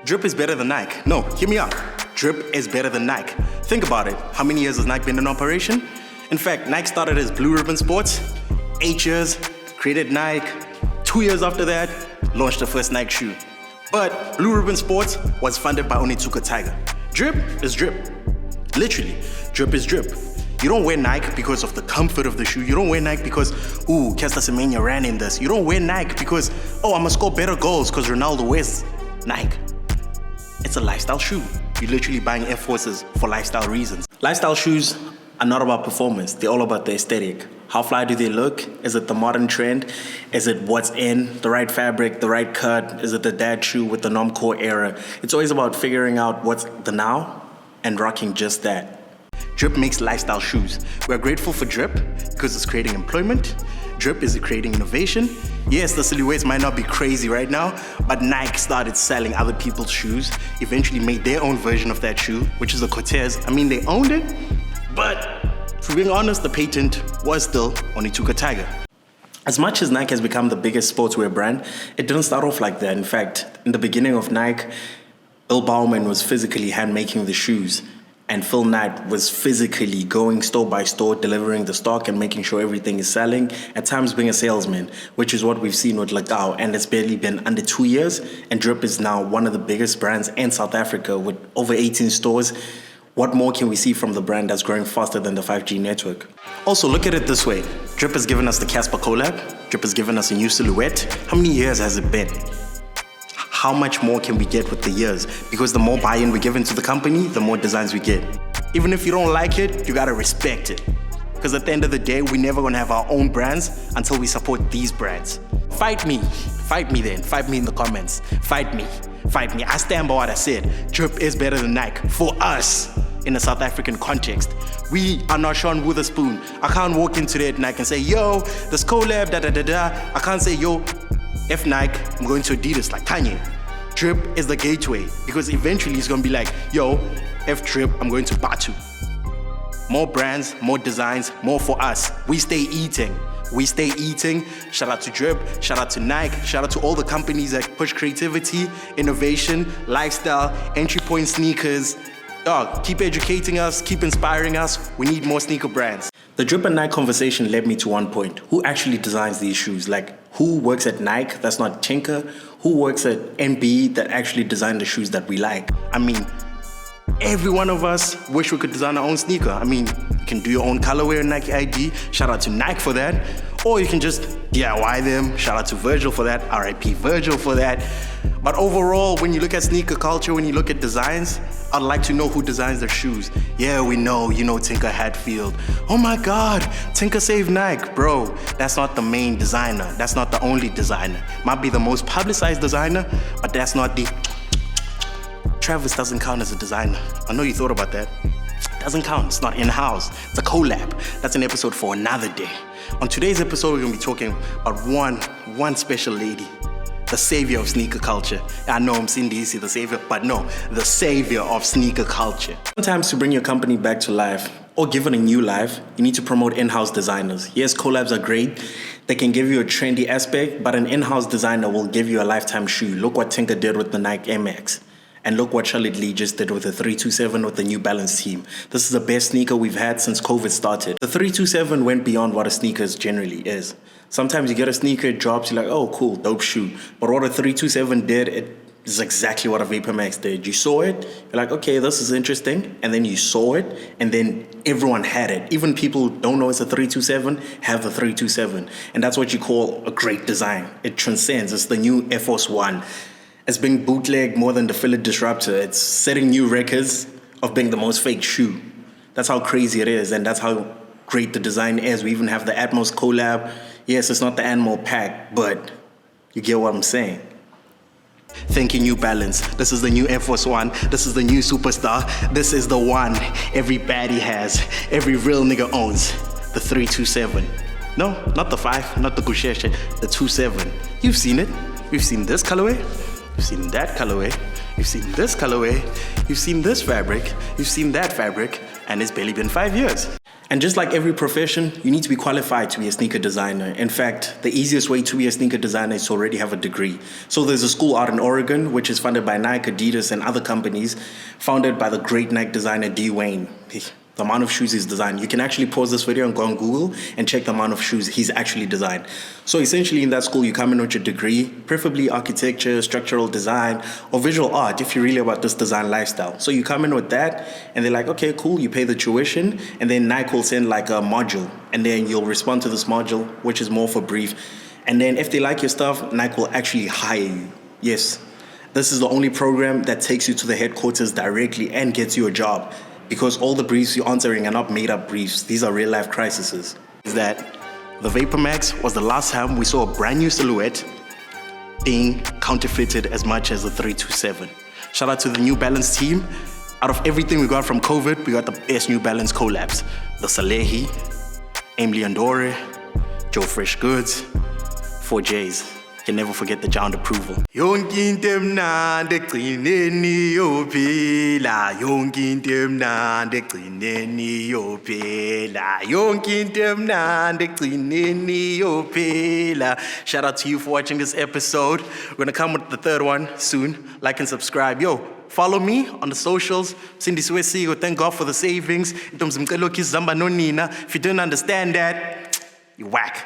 Drip is better than Nike. No, hear me out. Drip is better than Nike. Think about it. How many years has Nike been in operation? In fact, Nike started as Blue Ribbon Sports, 8 years, created Nike. 2 years after that, launched the first Nike shoe. But Blue Ribbon Sports was funded by Onitsuka Tiger. Drip is drip. Literally, drip is drip. You don't wear Nike because of the comfort of the shoe. You don't wear Nike because, Caster Semenya ran in this. You don't wear Nike because, I'm gonna score better goals because Ronaldo wears Nike. It's a lifestyle shoe. You're literally buying Air Forces for lifestyle reasons. Lifestyle shoes are not about performance. They're all about the aesthetic. How fly do they look? Is it the modern trend? Is it what's in? The right fabric, the right cut? Is it the dad shoe with the Normcore era? It's always about figuring out what's the now and rocking just that. Drip makes lifestyle shoes. We're grateful for Drip because it's creating employment. Drip is creating innovation. Yes, the silhouettes might not be crazy right now, but Nike started selling other people's shoes, eventually made their own version of that shoe, which is the Cortez. I mean, they owned it, but for being honest, the patent was still Onitsuka Tiger. As much as Nike has become the biggest sportswear brand, it didn't start off like that. In fact, in the beginning of Nike, Bill Bauman was physically hand-making the shoes, and Phil Knight was physically going store by store, delivering the stock and making sure everything is selling, at times being a salesman, which is what we've seen with Lagao, and it's barely been under 2 years, and Drip is now one of the biggest brands in South Africa with over 18 stores. What more can we see from the brand that's growing faster than the 5G network? Also, look at it this way. Drip has given us the Casper collab. Drip has given us a new silhouette. How many years has it been? How much more can we get with the years? Because the more buy-in we give into the company, the more designs we get. Even if you don't like it, you gotta respect it. Because at the end of the day, we're never gonna have our own brands until we support these brands. Fight me then, fight me in the comments. Fight me. I stand by what I said. Drip is better than Nike for us in a South African context. We are not Sean Witherspoon. I can't walk into that Nike and say, yo, this collab, da-da-da-da. I can't say, yo, F Nike, I'm going to Adidas like Kanye. Drip is the gateway because eventually it's gonna be like, yo, F Drip, I'm going to Batu. More brands, more designs, more for us. We stay eating. Shout out to Drip, shout out to Nike, shout out to all the companies that push creativity, innovation, lifestyle, entry point sneakers. Dog, keep educating us, keep inspiring us. We need more sneaker brands. The Drip and Nike conversation led me to one point. Who actually designs these shoes? Like, who works at Nike that's not Tinker? Who works at NB that actually design the shoes that we like? I mean, every one of us wish we could design our own sneaker. I mean, you can do your own colorway on Nike ID. Shout out to Nike for that. Or you can just DIY them. Shout out to Virgil for that. RIP Virgil for that. But overall, when you look at sneaker culture, when you look at designs, I'd like to know who designs their shoes. Yeah, we know, Tinker Hatfield. Oh my God, Tinker saved Nike. Bro, that's not the main designer. That's not the only designer. Might be the most publicized designer, but that's not the... Travis doesn't count as a designer. I know you thought about that. Doesn't count, it's not in-house. It's a collab. That's an episode for another day. On today's episode, we're gonna be talking about one special lady. The savior of sneaker culture. I know umsindisi, the savior, but no, the savior of sneaker culture. Sometimes to bring your company back to life, or give it a new life, you need to promote in-house designers. Yes, collabs are great. They can give you a trendy aspect, but an in-house designer will give you a lifetime shoe. Look what Tinker did with the Nike MX. And look what Charlotte Lee just did with the 327 with the New Balance team. This is the best sneaker we've had since COVID started. The 327 went beyond what a sneaker generally is. Sometimes you get a sneaker, it drops, you're like, oh, cool, dope shoe. But what a 327 did, it is exactly what a Vapor Max did. You saw it, you're like, okay, this is interesting. And then you saw it, and then everyone had it. Even people who don't know it's a 327 have the 327. And that's what you call a great design. It transcends. It's the new Air Force One. It's being bootlegged more than the Philip Disruptor. It's setting new records of being the most fake shoe. That's how crazy it is, and that's how great the design is. We even have the Atmos collab. Yes, it's not the Animal Pack, but you get what I'm saying. Thank you, New Balance. This is the new Air Force One. This is the new superstar. This is the one every baddie has, every real nigga owns. The 327. No, not the 5, not the Gusheshe, the 27. You've seen it. We've seen this colorway. You've seen that colorway, you've seen this colorway, you've seen this fabric, you've seen that fabric, and it's barely been 5 years. And just like every profession, you need to be qualified to be a sneaker designer. In fact, the easiest way to be a sneaker designer is to already have a degree. So there's a school out in Oregon, which is funded by Nike, Adidas, and other companies, founded by the great Nike designer D. Wayne. The amount of shoes he's designed. You can actually pause this video and go on Google and check the amount of shoes he's actually designed. So essentially in that school, you come in with your degree, preferably architecture, structural design, or visual art if you're really about this design lifestyle. So you come in with that and they're like, okay, cool, you pay the tuition, and then Nike will send like a module, and then you'll respond to this module, which is more for brief. And then if they like your stuff, Nike will actually hire you. Yes, this is the only program that takes you to the headquarters directly and gets you a job. Because all the briefs you're answering are not made up briefs. These are real life crises. Is that the Vapor Max was the last time we saw a brand new silhouette being counterfeited as much as the 327. Shout out to the New Balance team. Out of everything we got from COVID, we got the best New Balance collabs. The Salehi, Emily Andore, Joe Fresh Goods, 4Js. Can never forget the Jound approval. Yonke into emnandi egcineni iyophela. Yonke into emnandi egcineni iyophela. Yonke into emnandi egcineni iyophela. Shout out to you for watching this episode. We're gonna come with the third one soon. Like and subscribe. Yo, follow me on the socials. Umsindisi siko. Thank God for the savings. If you don't understand that, you whack.